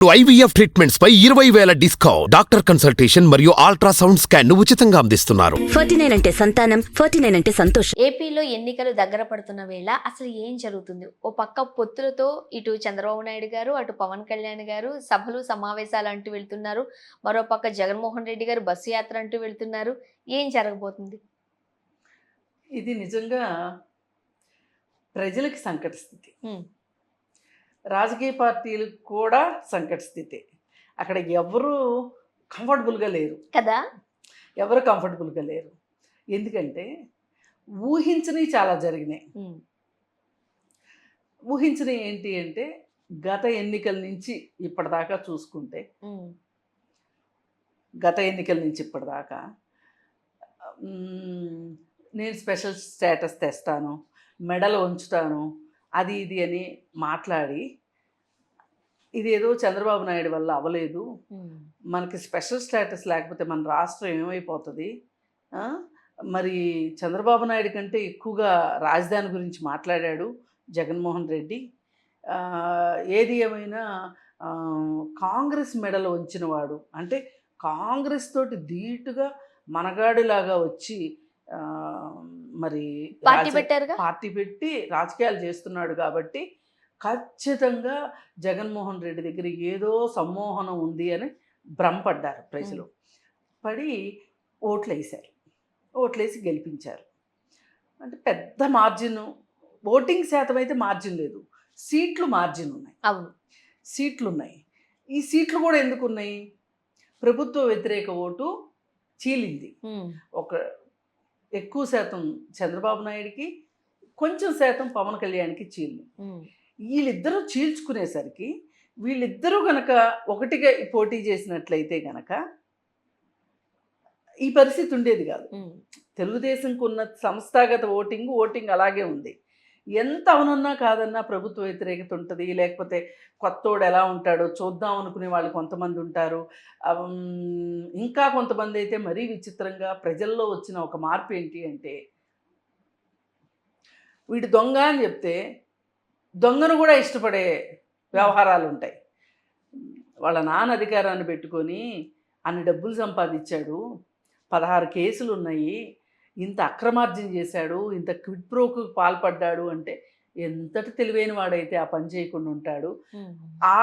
IVF treatments పై 20,000 discount. Doctor consultation మరియు ultrasound scan ఉచితంగా అందిస్తున్నారు. 49 అంటే సంతానం, 49 అంటే సంతోషం. ఏపీలో ఎన్నికలు దగ్గర పడుతున్న వేళ అసలు ఏం జరుగుతుంది? ఓ పక్క పొత్తులతో ఇటు చంద్రబాబు నాయుడు గారు, అటు పవన్ కళ్యాణ్ గారు సభలు సమావేశాలు అంటూ వెళ్తున్నారు. మరో పక్క జగన్మోహన్ రెడ్డి గారు బస్సు యాత్ర అంటూ వెళ్తున్నారు. ఏం జరగబోతుంది? ఇది నిజంగా ప్రజలకి సంకట స్థితి. రాజకీయ పార్టీలకు కూడా సంకట స్థితి. అక్కడ ఎవరు కంఫర్టబుల్గా లేరు కదా, ఎవరు కంఫర్టబుల్గా లేరు. ఎందుకంటే ఊహించని చాలా జరిగినాయి. ఊహించని ఏంటి అంటే గత ఎన్నికల నుంచి ఇప్పటిదాకా చూసుకుంటే, గత ఎన్నికల నుంచి ఇప్పటిదాకా నేను స్పెషల్ స్టేటస్ తెస్తాను, మెడల్ ఉంచుతాను, అది ఇది అని మాట్లాడి, ఇదేదో చంద్రబాబు నాయుడు వల్ల అవ్వలేదు, మనకి స్పెషల్ స్టేటస్ లేకపోతే మన రాష్ట్రం ఏమైపోతుంది, మరి చంద్రబాబు నాయుడు కంటే ఎక్కువగా రాజధాని గురించి మాట్లాడాడు జగన్మోహన్ రెడ్డి. ఏది ఏమైనా కాంగ్రెస్ మెడలు వంచినవాడు, అంటే కాంగ్రెస్ తోటి ధీటుగా మనగాడిలాగా వచ్చి మరి పార్టీ పెట్టి రాజకీయాలు చేస్తున్నాడు. కాబట్టి ఖచ్చితంగా జగన్మోహన్ రెడ్డి దగ్గర ఏదో సమ్మోహనం ఉంది అని భ్రమపడ్డారు ప్రజలు. పడి ఓట్లేసి గెలిపించారు. అంటే పెద్ద మార్జిన్, ఓటింగ్ శాతం అయితే మార్జిన్ లేదు, సీట్లు మార్జిన్ ఉన్నాయి. అవును, సీట్లు ఉన్నాయి. ఈ సీట్లు కూడా ఎందుకు ఉన్నాయి? ప్రభుత్వ వ్యతిరేక ఓటు చీలింది. ఒక ఎక్కువ శాతం చంద్రబాబు నాయుడికి, కొంచెం శాతం పవన్ కళ్యాణ్కి చీలింది. వీళ్ళిద్దరూ చీల్చుకునేసరికి వీళ్ళిద్దరూ గనక ఒకటిగా పోటీ చేసినట్లయితే గనక ఈ పరిస్థితి ఉండేది కాదు. తెలుగుదేశంకు ఉన్న సంస్థాగత ఓటింగ్ అలాగే ఉంది. ఎంత అవునన్నా కాదన్నా ప్రభుత్వ వ్యతిరేకత ఉంటుంది, లేకపోతే కొత్తోడు ఎలా ఉంటాడో చూద్దాం అనుకునే వాళ్ళు కొంతమంది ఉంటారు. ఇంకా కొంతమంది అయితే మరీ విచిత్రంగా ప్రజల్లో వచ్చిన ఒక మార్పు ఏంటి అంటే, వీడు దొంగ అని చెప్తే దొంగను కూడా ఇష్టపడే వ్యవహారాలు ఉంటాయి. వాళ్ళ నాన్న అధికారాన్ని పెట్టుకొని అన్ని డబ్బులు సంపాదించాడు, 16 కేసులు ఉన్నాయి, ఇంత అక్రమార్జన చేశాడు, ఇంత క్విడ్ ప్రోకు పాల్పడ్డాడు అంటే ఎంతటి తెలివైన వాడైతే ఆ పని చేయకుండా ఉంటాడు. ఆ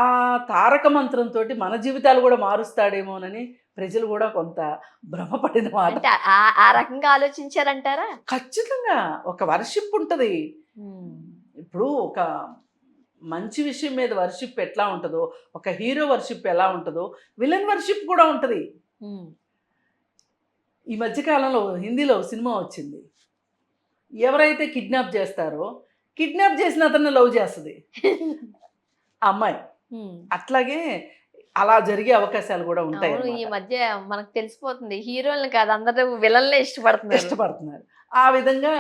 తారక మంత్రంతో మన జీవితాలు కూడా మారుస్తాడేమోనని ప్రజలు కూడా కొంత భ్రమపడిన మాట. ఆ రకంగా ఆలోచించారంటారా? ఖచ్చితంగా ఒక వర్షిప్ ఉంటుంది. ఇప్పుడు ఒక మంచి విషయం మీద వర్షిప్ ఎట్లా ఉంటుందో, ఒక హీరో వర్షిప్ ఎలా ఉంటుందో, విలన్ వర్షిప్ కూడా ఉంటుంది. ఈ మధ్యకాలంలో హిందీలో సినిమా వచ్చింది, ఎవరైతే కిడ్నాప్ చేస్తారో కిడ్నాప్ చేసిన అతన్ని లవ్ చేస్తుంది అమ్మాయి. అట్లాగే అలా జరిగే అవకాశాలు కూడా ఉంటాయి. ఈ మధ్య మనకు తెలిసిపోతుంది, హీరోలను కాదు అందరూ విలన్లే ఇష్టపడుతున్నారు. ఆ విధంగా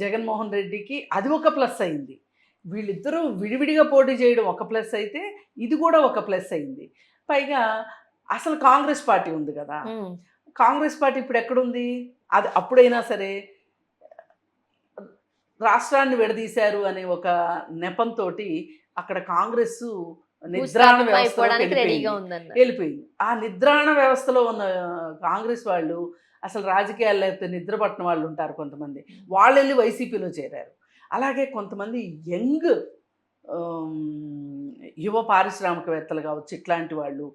జగన్మోహన్ రెడ్డికి అది ఒక ప్లస్ అయింది. వీళ్ళిద్దరూ విడివిడిగా పోటీ చేయడం ఒక ప్లస్ అయితే, ఇది కూడా ఒక ప్లస్ అయింది. పైగా అసలు కాంగ్రెస్ పార్టీ ఉంది కదా, కాంగ్రెస్ పార్టీ ఇప్పుడు ఎక్కడుంది? అది అప్పుడైనా సరే రాష్ట్రాన్ని విడదీశారు అనే ఒక నెపంతో అక్కడ కాంగ్రెస్ నిద్రాణ వ్యవస్థలోకి వెళ్ళిపోయింది. ఆ నిద్రాణ వ్యవస్థలో ఉన్న కాంగ్రెస్ వాళ్ళు, అసలు రాజకీయాలు లేకపోతే నిద్ర పట్టిన వాళ్ళు ఉంటారు కొంతమంది, వాళ్ళు వెళ్ళి వైసీపీలో చేరారు. అలాగే కొంతమంది యంగ్ యువ పారిశ్రామికవేత్తలు కావచ్చు, ఇట్లాంటి వాళ్ళు,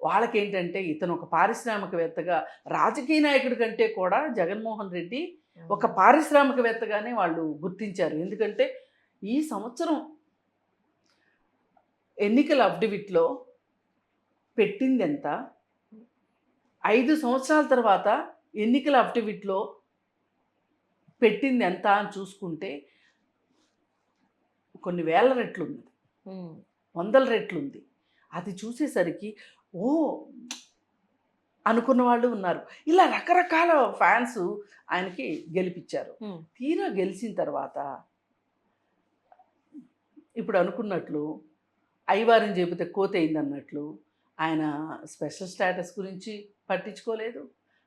వాళ్ళకేంటంటే ఇతను ఒక పారిశ్రామికవేత్తగా, రాజకీయ నాయకుడి కంటే కూడా జగన్మోహన్ రెడ్డి ఒక పారిశ్రామికవేత్తగానే వాళ్ళు గుర్తించారు. ఎందుకంటే ఈ సంవత్సరం ఎన్నికల అఫిడవిట్లో పెట్టింది ఎంత, 5 సంవత్సరాల తర్వాత ఎన్నికల అఫిడవిట్లో పెట్టింది ఎంత అని చూసుకుంటే కొన్ని వేల రెట్లు ఉంది, 100 రెట్లు ఉంది. అది చూసేసరికి ఓ అనుకున్న వాళ్ళు ఉన్నారు. ఇలా రకరకాల ఫ్యాన్స్ ఆయనకి గెలిపించారు. తీరా గెలిచిన తర్వాత ఇప్పుడు అనుకున్నట్లు అయ్యవారిని చెబితే కోత అయిందన్నట్లు ఆయన స్పెషల్ స్టేటస్ గురించి పట్టించుకోలేదు.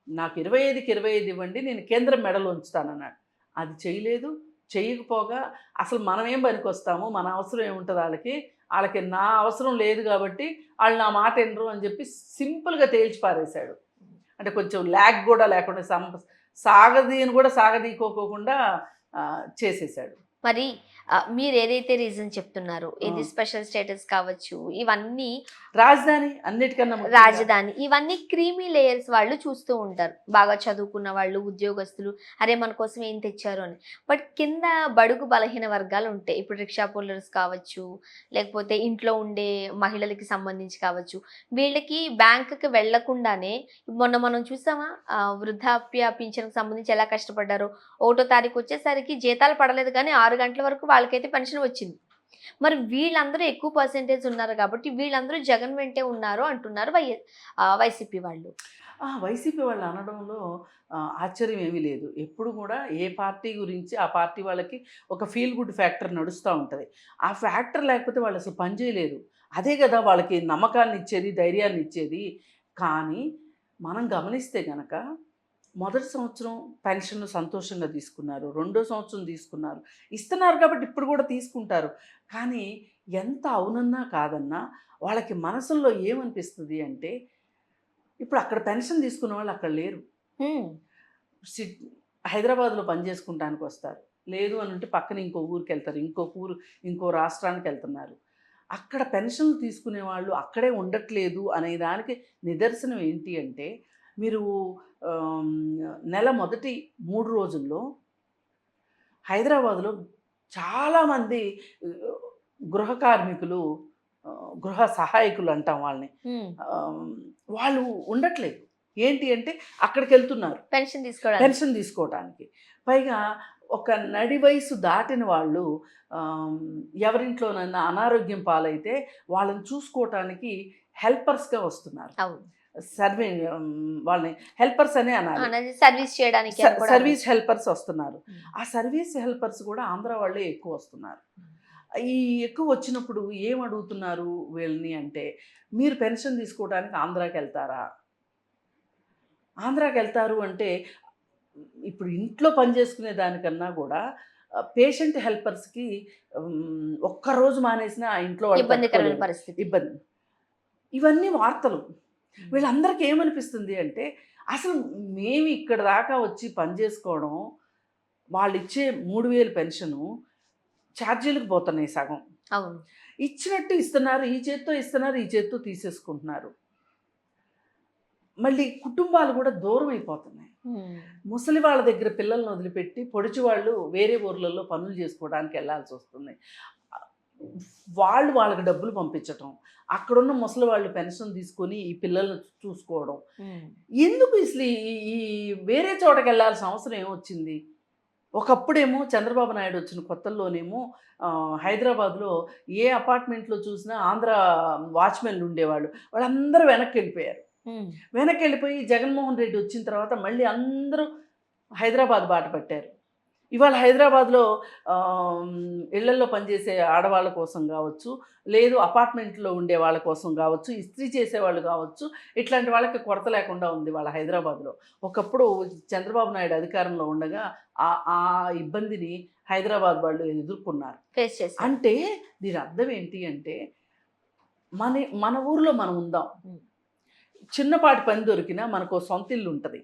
నాకు 25కి 25 ఇవ్వండి, నేను కేంద్రం మెడలు ఉంచుతానన్నాడు. అది చేయలేదు. చేయకపోగా అసలు మనమేం పనికొస్తాము, మన అవసరం ఏముంటుంది వాళ్ళకి వాళ్ళకి నా అవసరం లేదు కాబట్టి వాళ్ళు నా మాట వినరు అని చెప్పి సింపుల్గా తేల్చి పారేశాడు. అంటే కొంచెం ల్యాగ్ కూడా లేకుండా సాగదీని కూడా సాగదీకోకుండా చేసేసాడు. మరి మీరు ఏదైతే రీజన్ చెప్తున్నారో ఏది స్పెషల్ స్టేటస్ కావచ్చు, ఇవన్నీ రాజధాని అన్నిటికన్నా ముఖ్యంగా. రాజధాని, ఇవన్నీ క్రీమీ లేయర్స్ వాళ్ళు చూస్తూ ఉంటారు, బాగా చదువుకున్న వాళ్ళు, ఉద్యోగస్తులు, అరే మన కోసం ఏం తెచ్చారు అని. బట్ కింద బడుగు బలహీన వర్గాలు ఉంటాయి. ఇప్పుడు రిక్షా పుల్లర్స్ కావచ్చు, లేకపోతే ఇంట్లో ఉండే మహిళలకి సంబంధించి కావచ్చు, వీళ్ళకి బ్యాంకుకి వెళ్లకుండానే మనం చూసామా వృద్ధాప్య పింఛన్కి సంబంధించి ఎలా కష్టపడ్డారో. 1వ తారీఖు వచ్చేసరికి జీతాలు పడలేదు కానీ 6 గంటల వరకు వాళ్ళకైతే పెన్షన్ వచ్చింది. మరి వీళ్ళందరూ ఎక్కువ పర్సెంటేజ్ ఉన్నారు కాబట్టి వీళ్ళందరూ జగన్ వెంటే ఉన్నారు అంటున్నారు వైసీపీ వాళ్ళు. వైసీపీ వాళ్ళు అనడంలో ఆశ్చర్యం ఏమీ లేదు. ఎప్పుడు కూడా ఏ పార్టీ గురించి ఆ పార్టీ వాళ్ళకి ఒక ఫీల్ గుడ్ ఫ్యాక్టర్ నడుస్తూ ఉంటుంది. ఆ ఫ్యాక్టర్ లేకపోతే వాళ్ళు అసలు పని చేయలేరు. అదే కదా వాళ్ళకి నమ్మకాన్ని ఇచ్చేది, ధైర్యాన్ని ఇచ్చేది. కానీ మనం గమనిస్తే కనుక మొదటి సంవత్సరం పెన్షన్ సంతోషంగా తీసుకున్నారు, 2వ సంవత్సరం తీసుకున్నారు, ఇస్తున్నారు కాబట్టి ఇప్పుడు కూడా తీసుకుంటారు. కానీ ఎంత అవునన్నా కాదన్నా వాళ్ళకి మనసుల్లో ఏమనిపిస్తుంది అంటే, ఇప్పుడు అక్కడ పెన్షన్ తీసుకున్న వాళ్ళు అక్కడ లేరు. హైదరాబాద్లో పని చేసుకుంటానికి వస్తారు, లేదు అని అంటే పక్కన ఇంకో ఊరికి వెళ్తారు, ఇంకో రాష్ట్రానికి వెళ్తున్నారు. అక్కడ పెన్షన్లు తీసుకునే వాళ్ళు అక్కడే ఉండట్లేదు అనే దానికి నిదర్శనం ఏంటి అంటే, మీరు నెల మొదటి 3 రోజుల్లో హైదరాబాద్లో చాలామంది గృహ కార్మికులు, గృహ సహాయకులు అంటాం వాళ్ళని, వాళ్ళు ఉండట్లేదు. ఏంటి అంటే అక్కడికి వెళ్తున్నారు పెన్షన్ తీసుకోవడానికి. పైగా ఒక నడి వయసు దాటిన వాళ్ళు ఎవరింట్లోనైనా అనారోగ్యం పాలైతే వాళ్ళని చూసుకోవటానికి హెల్పర్స్గా వస్తున్నారు. వాళ్ళని హెల్పర్స్ అనే అనాలి, సర్వీస్ చేయడానికి సర్వీస్ హెల్పర్స్ వస్తున్నారు. ఆ సర్వీస్ హెల్పర్స్ కూడా ఆంధ్ర వాళ్ళే ఎక్కువ వస్తున్నారు. ఈ ఎక్కువ వచ్చినప్పుడు ఏం అడుగుతున్నారు వీళ్ళని అంటే, మీరు పెన్షన్ తీసుకోవడానికి ఆంధ్రాకి వెళ్తారా? ఆంధ్రాకి వెళ్తారు అంటే ఇప్పుడు ఇంట్లో పనిచేసుకునే దానికన్నా కూడా పేషెంట్ హెల్పర్స్కి ఒక్కరోజు మానేసిన ఆ ఇంట్లో ఇబ్బందికరమైన పరిస్థితి, ఇబ్బంది. ఇవన్నీ వార్తలు. వీళ్ళందరికీ ఏమనిపిస్తుంది అంటే, అసలు మేము ఇక్కడ దాకా వచ్చి పని చేసుకోవడం, వాళ్ళు ఇచ్చే 3000 పెన్షను ఛార్జీలకు పోతున్నాయి సగం. అవును, ఇచ్చినట్టు ఇస్తున్నారు, ఈ చేత్తో ఇస్తున్నారు, ఈ చేత్తో తీసేసుకుంటున్నారు. మళ్ళీ కుటుంబాలు కూడా దూరం అయిపోతున్నాయి. ముసలి వాళ్ళ దగ్గర పిల్లల్ని వదిలిపెట్టి పొడిచి వాళ్ళు వేరే ఊర్లలో పనులు చేసుకోవడానికి వెళ్ళాల్సి వస్తుంది. వాళ్ళకి డబ్బులు పంపించటం, అక్కడున్న ముసలి వాళ్ళు పెన్షన్ తీసుకొని ఈ పిల్లల్ని చూసుకోవడం. ఎందుకు అసలు ఈ వేరే చోటకి వెళ్ళాల్సిన అవసరం ఏమొచ్చింది? ఒకప్పుడేమో చంద్రబాబు నాయుడు వచ్చిన కొత్తల్లోనేమో హైదరాబాద్లో ఏ అపార్ట్మెంట్లో చూసినా ఆంధ్ర వాచ్మెన్లు ఉండేవాళ్ళు, వాళ్ళందరూ వెనక్కి వెళ్ళిపోయారు. వెనక్కి వెళ్ళిపోయి జగన్మోహన్ రెడ్డి వచ్చిన తర్వాత మళ్ళీ అందరూ హైదరాబాద్ బాట పట్టారు. ఇవాళ హైదరాబాద్లో ఇళ్లల్లో పనిచేసే ఆడవాళ్ళ కోసం కావచ్చు, లేదు అపార్ట్మెంట్లో ఉండే వాళ్ళ కోసం కావచ్చు, ఇస్త్రీ చేసేవాళ్ళు కావచ్చు, ఇట్లాంటి వాళ్ళకి కొరత లేకుండా ఉంది వాళ్ళ హైదరాబాద్లో. ఒకప్పుడు చంద్రబాబు నాయుడు అధికారంలో ఉండగా ఆ ఇబ్బందిని హైదరాబాద్ వాళ్ళు ఎదుర్కొన్నారు. అంటే దీని అర్థం ఏంటి అంటే, మన ఊర్లో మనం ఉందాం, చిన్నపాటి పని దొరికినా మనకు సొంత ఇల్లు ఉంటుంది,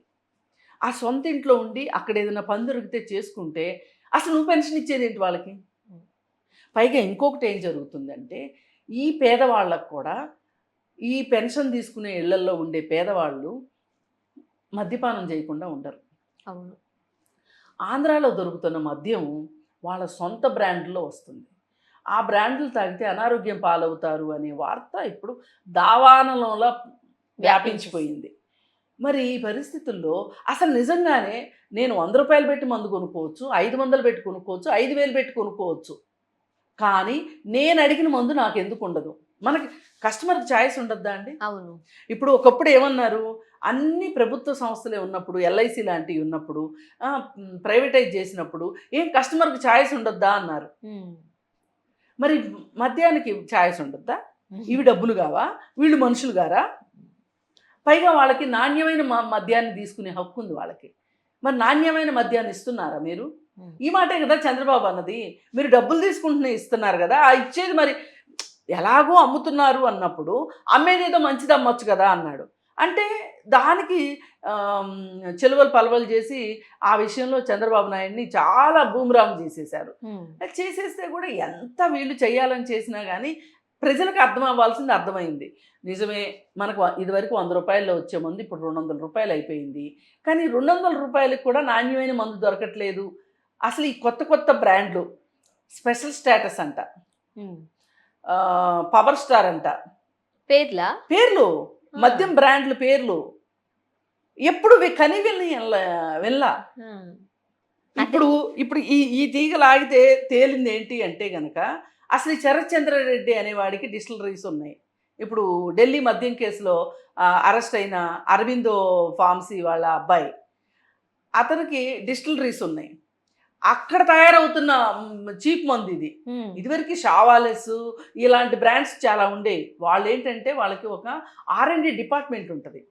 ఆ సొంత ఇంట్లో ఉండి అక్కడ ఏదైనా పని దొరికితే చేసుకుంటే అసలు నువ్వు పెన్షన్ ఇచ్చేది ఏంటి వాళ్ళకి? పైగా ఇంకొకటి ఏం జరుగుతుందంటే, ఈ పేదవాళ్ళకు కూడా, ఈ పెన్షన్ తీసుకునే ఇళ్లల్లో ఉండే పేదవాళ్ళు మద్యపానం చేయకుండా ఉండరు. అవును, ఆంధ్రాలో దొరుకుతున్న మద్యం వాళ్ళ సొంత బ్రాండ్లో వస్తుంది. ఆ బ్రాండ్లు తాగితే అనారోగ్యం పాలవుతారు అనే వార్త ఇప్పుడు దావానలంలో వ్యాపించిపోయింది. మరి ఈ పరిస్థితుల్లో అసలు నిజంగానే నేను 100 రూపాయలు పెట్టి మందు కొనుక్కోవచ్చు, 500 పెట్టి కొనుక్కోవచ్చు, 5000 పెట్టి కొనుక్కోవచ్చు, కానీ నేను అడిగిన మందు నాకు ఎందుకు ఉండదు? మనకి కస్టమర్కి ఛాయిస్ ఉండద్దా అండి? అవును. ఇప్పుడు ఒకప్పుడు ఏమన్నారు, అన్ని ప్రభుత్వ సంస్థలే ఉన్నప్పుడు, ఎల్ఐసి లాంటివి ఉన్నప్పుడు, ప్రైవేటైజ్ చేసినప్పుడు ఏం కస్టమర్కి ఛాయిస్ ఉండొద్దా అన్నారు. మరి మద్యానికి ఛాయిస్ ఉండొద్దా? ఇవి డబ్బులు కావా? వీళ్ళు మనుషులు గారా? పైగా వాళ్ళకి నాణ్యమైన మద్యాన్ని తీసుకునే హక్కు ఉంది వాళ్ళకి. మరి నాణ్యమైన మద్యాన్ని ఇస్తున్నారా మీరు? ఈ మాటే కదా చంద్రబాబు అన్నది. మీరు డబ్బులు తీసుకుంటూనే ఇస్తున్నారు కదా, ఆ ఇచ్చేది మరి ఎలాగో అమ్ముతున్నారు అన్నప్పుడు అమ్మేదేదో మంచిది అమ్మొచ్చు కదా అన్నాడు. అంటే దానికి చెలువలు పలవలు చేసి ఆ విషయంలో చంద్రబాబు నాయుడిని చాలా బూమరాంగ్ చేసేశారు. అది చేసేస్తే కూడా ఎంత వీళ్ళు చేయాలని చేసినా కానీ ప్రజలకు అర్థం అవ్వాల్సింది అర్థమైంది. నిజమే, మనకు ఇదివరకు 100 రూపాయల్లో వచ్చే మందు ఇప్పుడు 200 రూపాయలు అయిపోయింది. కానీ 200 రూపాయలకు కూడా నాణ్యమైన మందు దొరకట్లేదు. అసలు ఈ కొత్త కొత్త బ్రాండ్లు స్పెషల్ స్టేటస్ అంట, పవర్ స్టార్ అంట, పేర్లు మద్యం బ్రాండ్లు పేర్లు ఎప్పుడు కని వెళ్ళా. ఇప్పుడు ఇప్పుడు ఈ తీగ లాగితే తేలింది ఏంటి అంటే గనక అసలు ఈ శరత్చంద్రారెడ్డి అనేవాడికి డిస్టిలరీస్ ఉన్నాయి. ఇప్పుడు ఢిల్లీ మద్యం కేసులో అరెస్ట్ అయిన అరవిందో ఫార్మసీ వాళ్ళ అబ్బాయి, అతనికి డిస్టిలరీస్ ఉన్నాయి. అక్కడ తయారవుతున్న చీప్ మందు ఇది. ఇదివరకు షావాలెస్ ఇలాంటి బ్రాండ్స్ చాలా ఉండేవి. వాళ్ళు ఏంటంటే వాళ్ళకి ఒక R&D డిపార్ట్మెంట్ ఉంటుంది.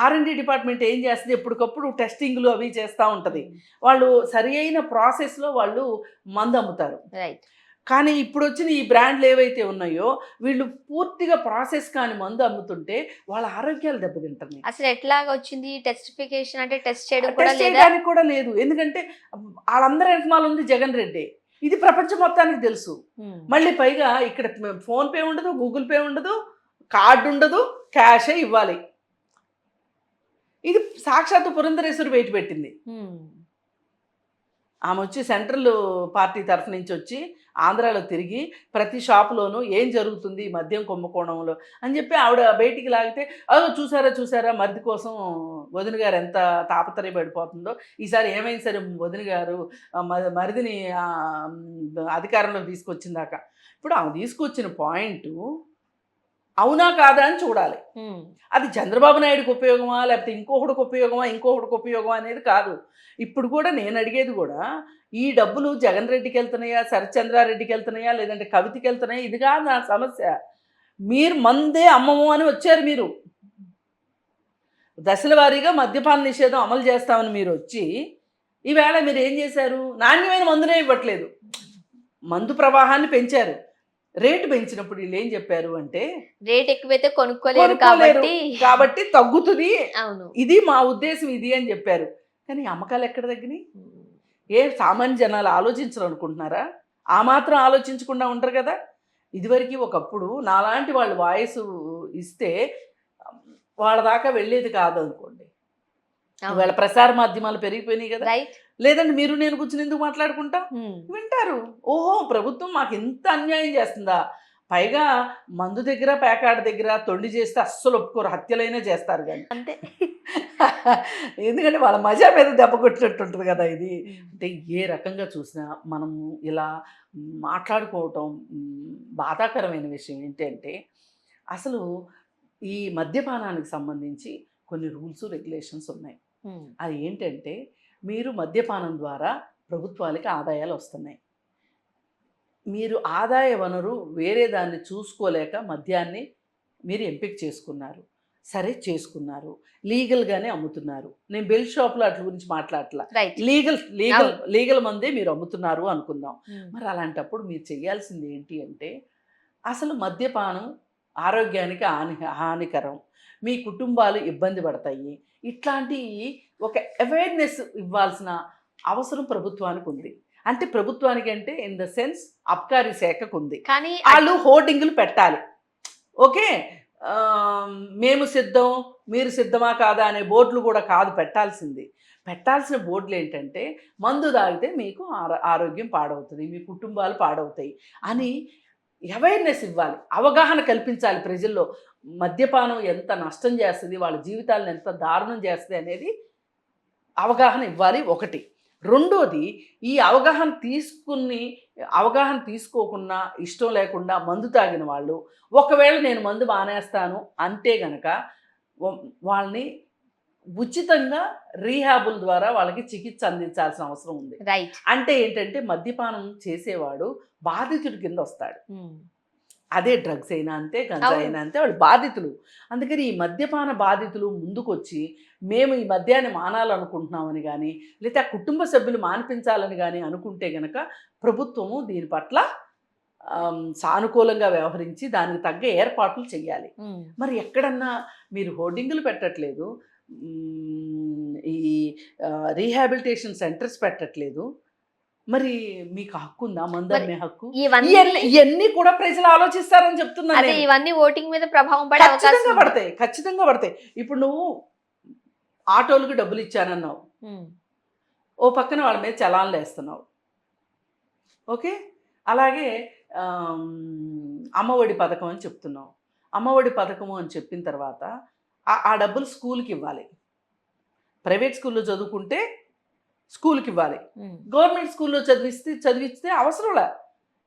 R&D డిపార్ట్మెంట్ ఏం చేస్తుంది, ఎప్పటికప్పుడు టెస్టింగ్లు అవి చేస్తూ ఉంటుంది. వాళ్ళు సరి అయిన ప్రాసెస్లో వాళ్ళు మందు అమ్ముతారు. కానీ ఇప్పుడు వచ్చిన ఈ బ్రాండ్లు ఏవైతే ఉన్నాయో వీళ్ళు పూర్తిగా ప్రాసెస్ కాని మందు అమ్ముతుంటే వాళ్ళ ఆరోగ్యాలు దెబ్బతింటున్నాయి. అసలు ఎట్లాగా వచ్చింది టెస్టిఫికేషన్ అంటే టెస్ట్ చేయడానికి కూడా లేదు. ఎందుకంటే వాళ్ళందరి వెనకమాల ఉంది జగన్ రెడ్డి. ఇది ప్రపంచం మొత్తానికి తెలుసు. మళ్ళీ పైగా ఇక్కడ ఫోన్పే ఉండదు, గూగుల్ పే ఉండదు, కార్డు ఉండదు, క్యాషే ఇవ్వాలి. ఇది సాక్షాత్తు పురంధరేశ్వరి బయట పెట్టింది. ఆమె వచ్చి సెంట్రల్ పార్టీ తరఫు నుంచి వచ్చి ఆంధ్రాలో తిరిగి ప్రతి షాపులోనూ ఏం జరుగుతుంది మద్యం కుంభకోణంలో అని చెప్పి ఆవిడ బయటికి లాగితే, చూసారా మరిది కోసం వదిన గారు ఎంత తాపత్రయపడిపోతుందో. ఈసారి ఏమైంది సరే వదిన గారు మరిదిని అధికారంలోకి తీసుకొచ్చిందాక. ఇప్పుడు ఆమె తీసుకొచ్చిన పాయింట్ అవునా కాదా అని చూడాలి. అది చంద్రబాబు నాయుడుకి ఉపయోగమా లేకపోతే ఇంకొకటికి ఉపయోగమా అనేది కాదు. ఇప్పుడు కూడా నేను అడిగేది కూడా ఈ డబ్బులు జగన్ రెడ్డికి వెళ్తున్నాయా, శరత్చంద్రారెడ్డికి వెళ్తున్నాయా, లేదంటే కవితకి వెళ్తున్నాయా, ఇది కాదు నా సమస్య. మీరు మందే అమ్మము అని వచ్చారు. మీరు దశల వారీగా మద్యపాన నిషేధం అమలు చేస్తామని మీరు వచ్చి ఈవేళ మీరు ఏం చేశారు, నాణ్యమైన మందునే ఇవ్వట్లేదు. మందు ప్రవాహాన్ని పెంచారు. రేటు పెంచినప్పుడు వీళ్ళు ఏం చెప్పారు అంటే రేట్ ఎక్కువైతే కొనుక్కోలేరు కాబట్టి తగ్గుతుంది, ఇది మా ఉద్దేశం ఇది అని చెప్పారు. కానీ అమ్మకాలు ఎక్కడ తగ్గినాయి? ఏ సామాన్య జనాలు ఆలోచించరు అనుకుంటున్నారా? ఆ మాత్రం ఆలోచించకుండా ఉంటారు కదా. ఇదివరకు ఒకప్పుడు నాలాంటి వాళ్ళు వాయిస్ ఇస్తే వాళ్ళ దాకా వెళ్ళేది కాదు అనుకోండి. ఇవాళ ప్రసార మాధ్యమాలు పెరిగిపోయినాయి కదా. లేదంటే మీరు నేను కూర్చుని ఎందుకు మాట్లాడుకుంటా, వింటారు. ఓహో, ప్రభుత్వం మాకు ఇంత అన్యాయం చేస్తుందా. పైగా మందు దగ్గర పేకాడ దగ్గర తొండి చేస్తే అస్సలు ఒప్పుకోరు, హత్యలైనా చేస్తారు. కానీ అంతే. ఎందుకంటే వాళ్ళ మజా మీద దెబ్బ కొట్టినట్టు ఉంటుంది కదా ఇది. అంటే ఏ రకంగా చూసినా మనము ఇలా మాట్లాడుకోవటం బాధాకరమైన విషయం ఏంటంటే అసలు ఈ మద్యపానానికి సంబంధించి కొన్ని రూల్స్ రెగ్యులేషన్స్ ఉన్నాయి. అది ఏంటంటే మీరు మద్యపానం ద్వారా ప్రభుత్వాలకి ఆదాయాలు వస్తున్నాయి. మీరు ఆదాయ వనరు వేరే దాన్ని చూసుకోలేక మద్యాన్ని మీరు ఎంపిక చేసుకున్నారు. సరే చేసుకున్నారు, లీగల్గానే అమ్ముతున్నారు. నేను బెల్ షాప్లో అట్ల గురించి మాట్లాడట్లా, లీగల్ మందే మీరు అమ్ముతున్నారు అనుకుందాం. మరి అలాంటప్పుడు మీరు చేయాల్సింది ఏంటి అంటే అసలు మద్యపానం ఆరోగ్యానికి హానికరం, మీ కుటుంబాలు ఇబ్బంది పడతాయి. ఇట్లాంటి ఒక అవేర్నెస్ ఇవ్వాల్సిన అవసరం ప్రభుత్వానికి ఉంది. అంటే ప్రభుత్వానికి అంటే ఇన్ ద సెన్స్ అబ్కారీ శాఖకు ఉంది. కానీ వాళ్ళు హోర్డింగులు పెట్టాలి. ఓకే, మేము సిద్ధం, మీరు సిద్ధమా కాదా అనే బోర్డులు కూడా కాదు పెట్టాల్సింది. పెట్టాల్సిన బోర్డులు ఏంటంటే మందు తాగితే మీకు ఆరోగ్యం పాడవుతుంది, మీ కుటుంబాలు పాడవుతాయి అని అవేర్నెస్ ఇవ్వాలి, అవగాహన కల్పించాలి ప్రజల్లో. మద్యపానం ఎంత నష్టం చేస్తుంది, వాళ్ళ జీవితాలను ఎంత దారుణం చేస్తుంది అనేది అవగాహన ఇవ్వాలి ఒకటి. రెండోది, ఈ అవగాహన తీసుకోకుండా ఇష్టం లేకుండా మందు తాగిన వాళ్ళు ఒకవేళ నేను మందు మానేస్తాను అంటే గనక వాళ్ళని ఉచితంగా రీహాబుల ద్వారా వాళ్ళకి చికిత్స అందించాల్సిన అవసరం ఉంది. అంటే ఏంటంటే మద్యపానం చేసేవాడు బాధితుడి కింద వస్తాడు. అదే డ్రగ్స్ అయినా అంతే, గంజా అయినా అంతే, వాళ్ళు బాధితులు. అందుకని ఈ మద్యపాన బాధితులు ముందుకొచ్చి మేము ఈ మద్యాన్ని మానాలనుకుంటున్నామని కానీ లేకపోతే ఆ కుటుంబ సభ్యులు మానిపించాలని కానీ అనుకుంటే గనక ప్రభుత్వము దీని పట్ల సానుకూలంగా వ్యవహరించి దానికి తగ్గ ఏర్పాట్లు చేయాలి. మరి ఎక్కడన్నా మీరు హోర్డింగులు పెట్టట్లేదు, ఈ రీహాబిలిటేషన్ సెంటర్స్ పెట్టట్లేదు, మరి మీకు హక్కు ఉందా మందమ్మే హక్కు? ఇవన్నీ కూడా ప్రజలు ఆలోచిస్తారని చెప్తున్నాను అదే నేను. ఇవన్నీ ఓటింగ్ మీద ప్రభావం పడే అవకాశం ఖచ్చితంగా ఉంది. పడతాయి, ఖచ్చితంగా పడతాయి. ఇప్పుడు నువ్వు ఆటోలకు డబ్బులు ఇచ్చానన్నావు, ఓ పక్కన వాళ్ళ మీద చలాన్లు వేస్తున్నావు. ఓకే, అలాగే అమ్మఒడి పథకం అని చెప్తున్నావు. అమ్మఒడి పథకము అని చెప్పిన తర్వాత ఆ డబ్బులు స్కూల్కి ఇవ్వాలి. ప్రైవేట్ స్కూల్లో చదువుకుంటే స్కూల్కి ఇవ్వాలి, గవర్నమెంట్ స్కూల్లో చదివిస్తే అవసరంలే.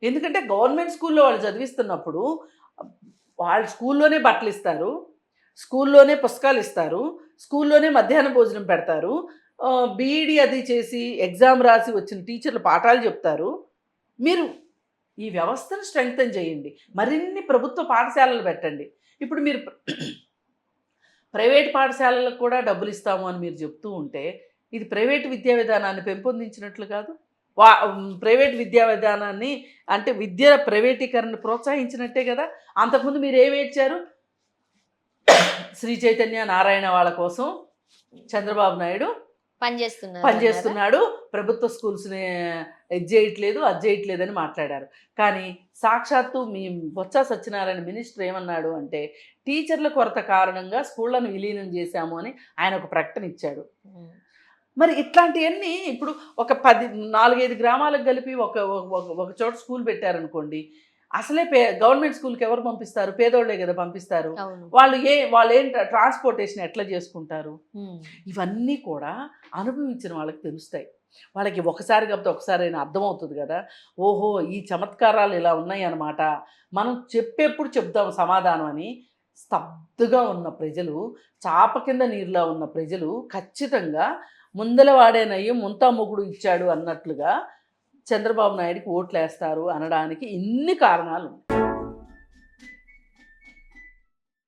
ఎందుకంటే గవర్నమెంట్ స్కూల్లో వాళ్ళు చదివిస్తున్నప్పుడు వాళ్ళు స్కూల్లోనే బట్టలు ఇస్తారు, స్కూల్లోనే పుస్తకాలు ఇస్తారు, స్కూల్లోనే మధ్యాహ్న భోజనం పెడతారు, బీఈడీ అది చేసి ఎగ్జామ్ రాసి వచ్చిన టీచర్లు పాఠాలు చెప్తారు. మీరు ఈ వ్యవస్థను స్ట్రెంగ్తన్ చేయండి, మరిన్ని ప్రభుత్వ పాఠశాలలు పెట్టండి. ఇప్పుడు మీరు ప్రైవేట్ పాఠశాలలకు కూడా డబ్బులు ఇస్తాము అని మీరు చెప్తూ ఉంటే ఇది ప్రైవేట్ విద్యా విధానాన్ని పెంపొందించినట్లు కాదు. ప్రైవేట్ విద్యా విధానాన్ని అంటే విద్య ప్రైవేటీకరణ ప్రోత్సహించినట్టే కదా. అంతకుముందు మీరు ఏమి ఏడ్చారు? శ్రీ చైతన్య నారాయణ వాళ్ళ కోసం చంద్రబాబు నాయుడు పనిచేస్తున్నాడు, ప్రభుత్వ స్కూల్స్ని ఇది చేయట్లేదు, అది చేయట్లేదు అని మాట్లాడారు. కానీ సాక్షాత్తు మీ బొత్స సత్యనారాయణ మినిస్టర్ ఏమన్నాడు అంటే టీచర్ల కొరత కారణంగా స్కూళ్లను విలీనం చేశాము అని ఆయన ఒక ప్రకటన ఇచ్చాడు. మరి ఇట్లాంటివన్నీ ఇప్పుడు ఒక 4-5 గ్రామాలకు కలిపి ఒక చోట స్కూల్ పెట్టారనుకోండి, అసలే గవర్నమెంట్ స్కూల్కి ఎవరు పంపిస్తారు? పేదోళ్లే కదా పంపిస్తారు. వాళ్ళు ఏం ట్రాన్స్పోర్టేషన్ ఎట్లా చేసుకుంటారు? ఇవన్నీ కూడా అనుభవించిన వాళ్ళకి తెలుస్తాయి. వాళ్ళకి ఒకసారి కాకపోతే ఒకసారైనా అర్థమవుతుంది కదా, ఓహో ఈ చమత్కారాలు ఇలా ఉన్నాయి అన్నమాట, మనం చెప్పేప్పుడు చెప్దాం సమాధానం అని. స్తబ్దుగా ఉన్న ప్రజలు, చాప కింద నీరులా ఉన్న ప్రజలు ఖచ్చితంగా ముందల వాడేనయ్యి ముంతా మొగుడు ఇచ్చాడు అన్నట్లుగా చంద్రబాబు నాయుడికి ఓట్లు వేస్తారు అనడానికి ఇన్ని కారణాలు ఉన్నాయి.